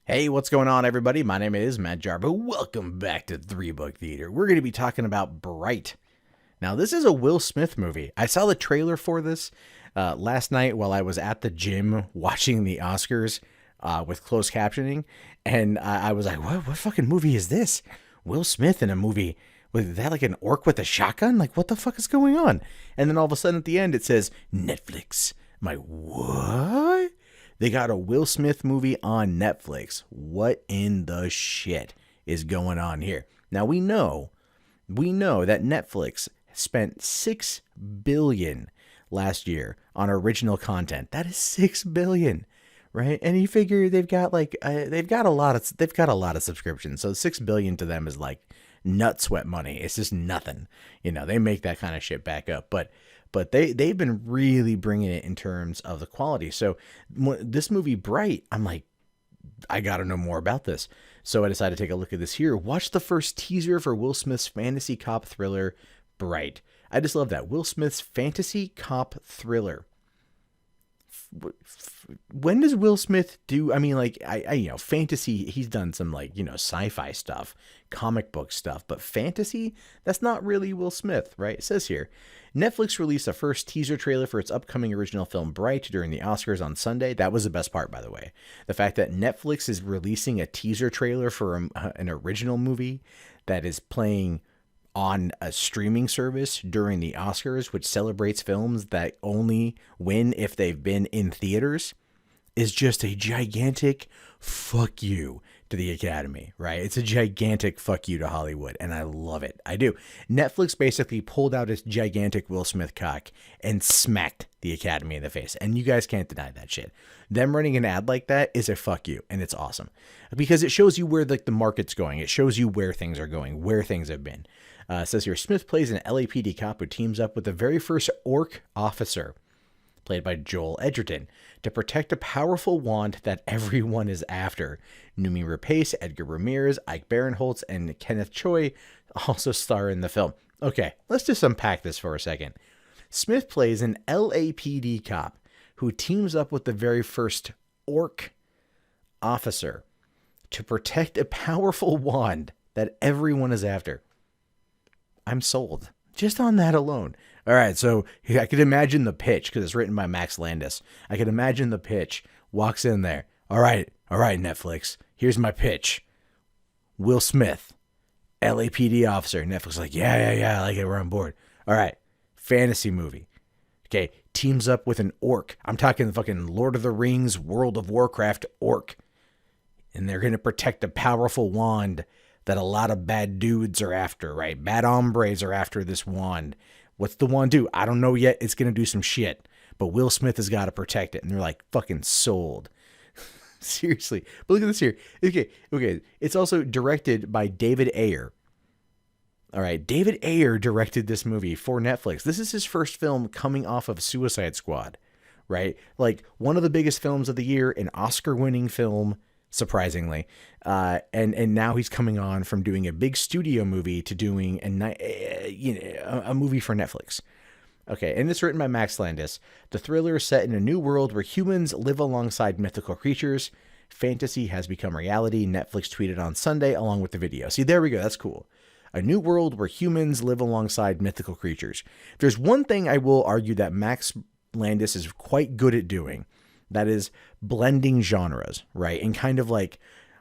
Hey, what's going on, everybody? My name is Matt Jarbo. Welcome back to Three Book Theater. We're going to be talking about Bright. Now, this is a Will Smith movie. I saw the trailer for this last night while I was at the gym watching the Oscars with closed captioning, and I was like, "What fucking movie is this? Will Smith in a movie with that, like an orc with a shotgun? Like, what the fuck is going on?" And then all of a sudden at the end it says Netflix. I'm like, what? They got a Will Smith movie on Netflix. What in the shit is going on here? Now we know that Netflix spent 6 billion last year on original content. That is 6 billion, right? And you figure they've got a lot of subscriptions. So 6 billion to them is like nut sweat money. It's just nothing. They make that kind of shit back up. But they've been really bringing it in terms of the quality. So this movie Bright, I'm like, I got to know more about this. So I decided to take a look at this here. Watch the first teaser for Will Smith's fantasy cop thriller Bright. I just love that. Will Smith's fantasy cop thriller. When does Will Smith do? I mean, like, fantasy. He's done some sci-fi stuff, comic book stuff, but fantasy. That's not really Will Smith, right? It says here, Netflix released a first teaser trailer for its upcoming original film Bright during the Oscars on Sunday. That was the best part, by the way. The fact that Netflix is releasing a teaser trailer for an original movie that is playing on a streaming service during the Oscars, which celebrates films that only win if they've been in theaters, is just a gigantic fuck you to the Academy, right? It's a gigantic fuck you to Hollywood, and I love it. I do. Netflix basically pulled out its gigantic Will Smith cock and smacked the Academy in the face, and you guys can't deny that shit. Them running an ad like that is a fuck you, and it's awesome because it shows you where the market's going. It shows you where things are going, where things have been. It says here, Smith plays an LAPD cop who teams up with the very first orc officer, played by Joel Edgerton, to protect a powerful wand that everyone is after. Noomi Rapace, Edgar Ramirez, Ike Barinholtz, and Kenneth Choi also star in the film. Okay, let's just unpack this for a second. Smith plays an LAPD cop who teams up with the very first orc officer to protect a powerful wand that everyone is after. I'm sold just on that alone. All right, so I could imagine the pitch because it's written by Max Landis. I could imagine the pitch. Walks in there. All right, Netflix. Here's my pitch. Will Smith, LAPD officer. Netflix like, yeah, I like it. We're on board. All right, fantasy movie. Okay, teams up with an orc. I'm talking fucking Lord of the Rings, World of Warcraft orc. And they're going to protect a powerful wand that a lot of bad dudes are after, right? Bad hombres are after this wand. What's the wand do? I don't know yet. It's going to do some shit. But Will Smith has got to protect it. And they're like, fucking sold. Seriously. But look at this here. Okay. It's also directed by David Ayer. All right. David Ayer directed this movie for Netflix. This is his first film coming off of Suicide Squad, right? Like one of the biggest films of the year, an Oscar-winning film, surprisingly, and now he's coming on from doing a big studio movie to doing a movie for Netflix. Okay, and it's written by Max Landis. The thriller is set in a new world where humans live alongside mythical creatures. Fantasy has become reality, Netflix tweeted on Sunday along with the video. See, there we go. That's cool. A new world where humans live alongside mythical creatures. There's one thing I will argue that Max Landis is quite good at doing. That is blending genres, right? And kind of like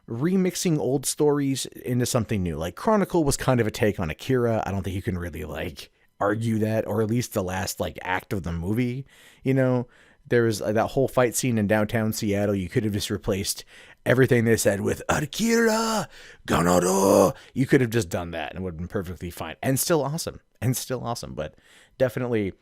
remixing old stories into something new. Like Chronicle was kind of a take on Akira. I don't think you can really like argue that, or at least the last like act of the movie. There was that whole fight scene in downtown Seattle. You could have just replaced everything they said with Akira Ganado. You could have just done that and it would have been perfectly fine and still awesome. But definitely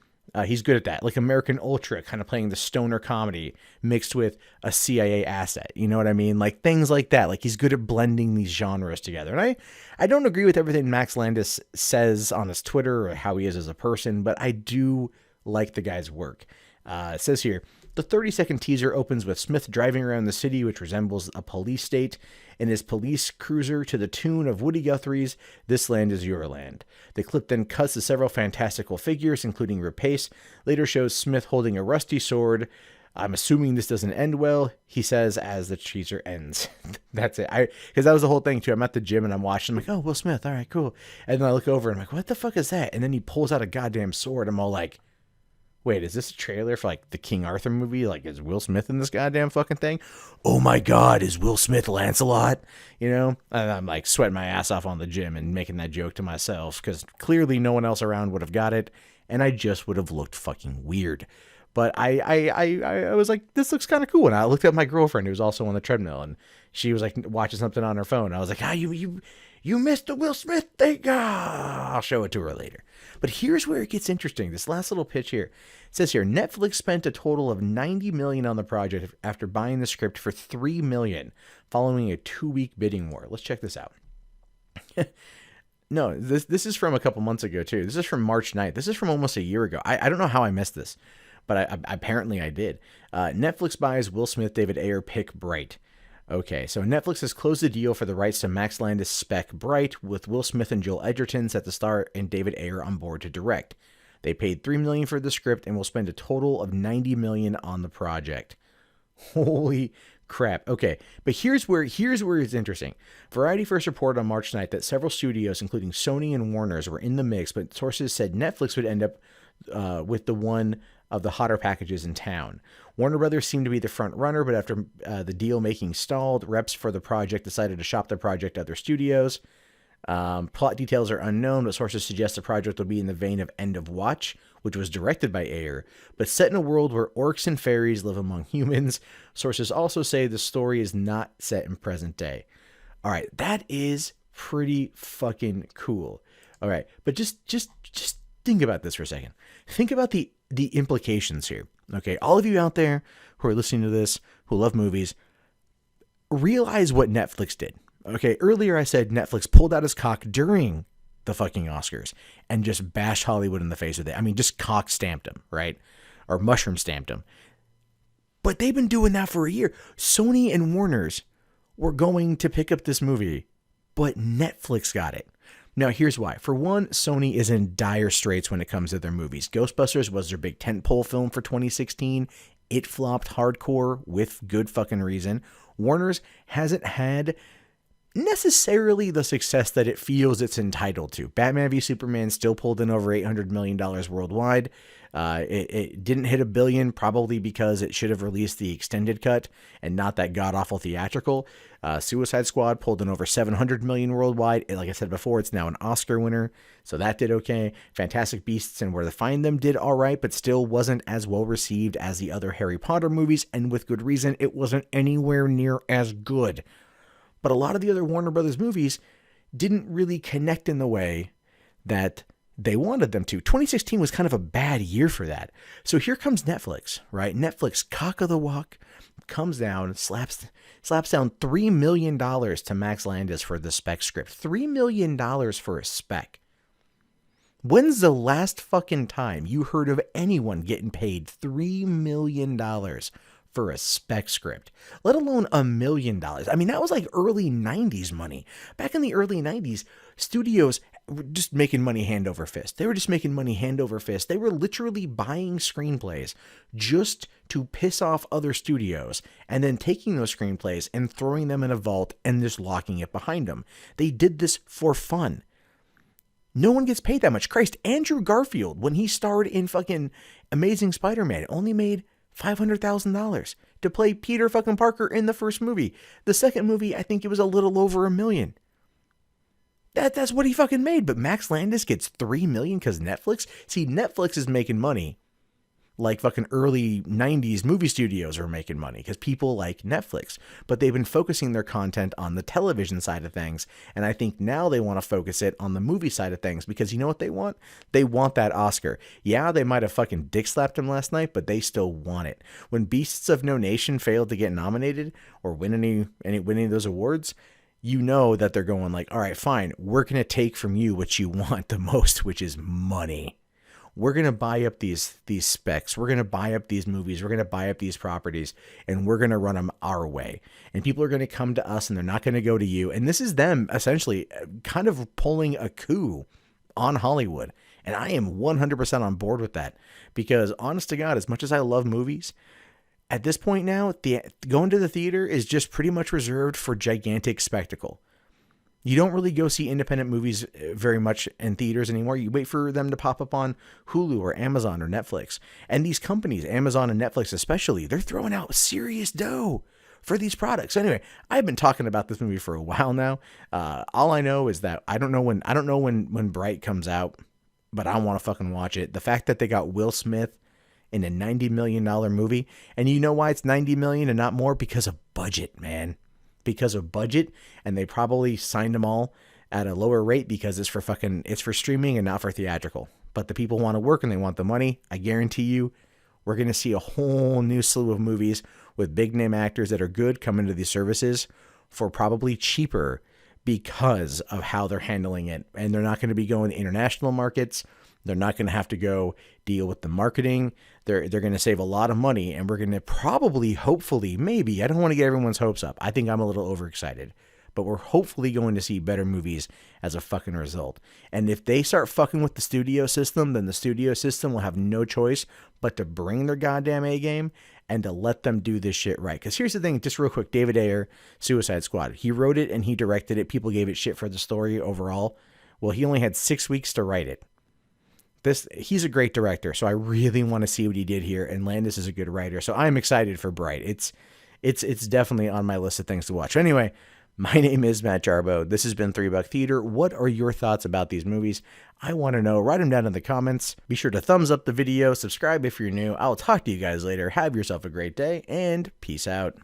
he's good at that. Like American Ultra, kind of playing the stoner comedy mixed with a CIA asset. You know what I mean? Like things like that. Like he's good at blending these genres together. And I don't agree with everything Max Landis says on his Twitter or how he is as a person, but I do like the guy's work. It says here, the 30-second teaser opens with Smith driving around the city, which resembles a police state, in his police cruiser to the tune of Woody Guthrie's This Land Is Your Land. The clip then cuts to several fantastical figures, including Rapace. Later shows Smith holding a rusty sword I'm assuming this doesn't end well, he says as the teaser ends. That's it. Because that was the whole thing too. I'm at the gym and I'm watching. I'm like, oh, Will Smith. All right, cool. And then I look over and I'm like, what the fuck is that? And then he pulls out a goddamn sword. I'm all like, wait, is this a trailer for like the King Arthur movie? Like, is Will Smith in this goddamn fucking thing? Oh my God, is Will Smith Lancelot? You know? And I'm like sweating my ass off on the gym and making that joke to myself because clearly no one else around would have got it. And I just would have looked fucking weird. But I was like, this looks kind of cool. And I looked at my girlfriend who was also on the treadmill and she was like watching something on her phone. I was like, you missed the Will Smith thing. I'll show it to her later. But here's where it gets interesting. This last little pitch here. It says here, Netflix spent a total of $90 million on the project after buying the script for $3 million following a 2-week bidding war. Let's check this out. No, this is from a couple months ago too. This is from March 9th. This is from almost a year ago. I don't know how I missed this, but apparently I did. Netflix buys Will Smith, David Ayer pick Bright. Okay, so Netflix has closed the deal for the rights to Max Landis' spec Bright, with Will Smith and Joel Edgerton set to star and David Ayer on board to direct. They paid $3 million for the script and will spend a total of $90 million on the project. Holy crap. Okay, but here's where it's interesting. Variety first reported on March 9th that several studios, including Sony and Warner's, were in the mix, but sources said Netflix would end up with the one of the hotter packages in town. Warner Brothers seemed to be the front runner, but after the deal making stalled, reps for the project decided to shop the project to other studios. Plot details are unknown, but sources suggest the project will be in the vein of End of Watch, which was directed by Ayer, but set in a world where orcs and fairies live among humans. Sources also say the story is not set in present day. All right, that is pretty fucking cool. All right, but just think about this for a second. Think about the implications here. Okay, all of you out there who are listening to this, who love movies, realize what Netflix did. Okay, earlier I said Netflix pulled out his cock during the fucking Oscars and just bashed Hollywood in the face with it. I mean, just cock stamped him, right? Or mushroom stamped him. But they've been doing that for a year. Sony and Warner's were going to pick up this movie, but Netflix got it. Now, here's why. For one, Sony is in dire straits when it comes to their movies. Ghostbusters was their big tentpole film for 2016. It flopped hardcore with good fucking reason. Warner's hasn't had necessarily the success that it feels it's entitled to. Batman v Superman still pulled in over $800 million worldwide. It didn't hit $1 billion, probably because it should have released the extended cut and not that god-awful theatrical. Suicide Squad pulled in over $700 million worldwide. Like I said before, it's now an Oscar winner, so that did okay. Fantastic Beasts and Where to Find Them did all right, but still wasn't as well received as the other Harry Potter movies, and with good reason. It wasn't anywhere near as good. But a lot of the other Warner Brothers movies didn't really connect in the way that they wanted them to. 2016 was kind of a bad year for that. So here comes Netflix, right? Netflix, cock of the walk, comes down, slaps down $3 million to Max Landis for the spec script. $3 million for a spec. When's the last fucking time you heard of anyone getting paid $3 million for a spec script, let alone $1 million? I mean, that was like early 90s money. Back in the early 90s, studios were just making money hand over fist. They were just making money hand over fist. They were literally buying screenplays just to piss off other studios and then taking those screenplays and throwing them in a vault and just locking it behind them. They did this for fun. No one gets paid that much. Christ, Andrew Garfield, when he starred in fucking Amazing Spider-Man, only made $500,000 to play Peter fucking Parker in the first movie. The second movie, I think it was a little over $1 million. That's what he fucking made. But Max Landis gets $3 million because Netflix? See, Netflix is making money like fucking early 90s movie studios are making money because people like Netflix. But they've been focusing their content on the television side of things. And I think now they want to focus it on the movie side of things because you know what they want? They want that Oscar. Yeah, they might have fucking dick slapped him last night, but they still want it. When Beasts of No Nation failed to get nominated or win any of those awards, you know that they're going like, all right, fine, we're going to take from you what you want the most, which is money. We're going to buy up these specs. We're going to buy up these movies. We're going to buy up these properties, and we're going to run them our way. And people are going to come to us, and they're not going to go to you. And this is them essentially kind of pulling a coup on Hollywood. And I am 100% on board with that because, honest to God, as much as I love movies, At this point now, going to the theater is just pretty much reserved for gigantic spectacle. You don't really go see independent movies very much in theaters anymore. You wait for them to pop up on Hulu or Amazon or Netflix. And these companies, Amazon and Netflix especially, they're throwing out serious dough for these products. Anyway, I've been talking about this movie for a while now. All I know is that I don't know when Bright comes out, but I want to fucking watch it. The fact that they got Will Smith in a $90 million movie, and you know why it's $90 million and not more? Because of budget, man. Because of budget, and they probably signed them all at a lower rate because it's for streaming and not for theatrical. But the people want to work and they want the money. I guarantee you, we're going to see a whole new slew of movies with big name actors that are good come into these services for probably cheaper because of how they're handling it. And they're not going to be going to international markets. They're not going to have to go deal with the marketing. They're going to save a lot of money, and we're going to probably, hopefully, maybe, I don't want to get everyone's hopes up. I think I'm a little overexcited, but we're hopefully going to see better movies as a fucking result. And if they start fucking with the studio system, then the studio system will have no choice but to bring their goddamn A game and to let them do this shit right. Because here's the thing, just real quick, David Ayer, Suicide Squad. He wrote it and he directed it. People gave it shit for the story overall. Well, he only had 6 weeks to write it. He's a great director, so I really want to see what he did here. And Landis is a good writer, so I'm excited for Bright. It's definitely on my list of things to watch. Anyway, my name is Matt Jarbo. This has been $3 Theater. What are your thoughts about these movies? I want to know. Write them down in the comments. Be sure to thumbs up the video, subscribe if you're new. I'll talk to you guys later. Have yourself a great day, and peace out.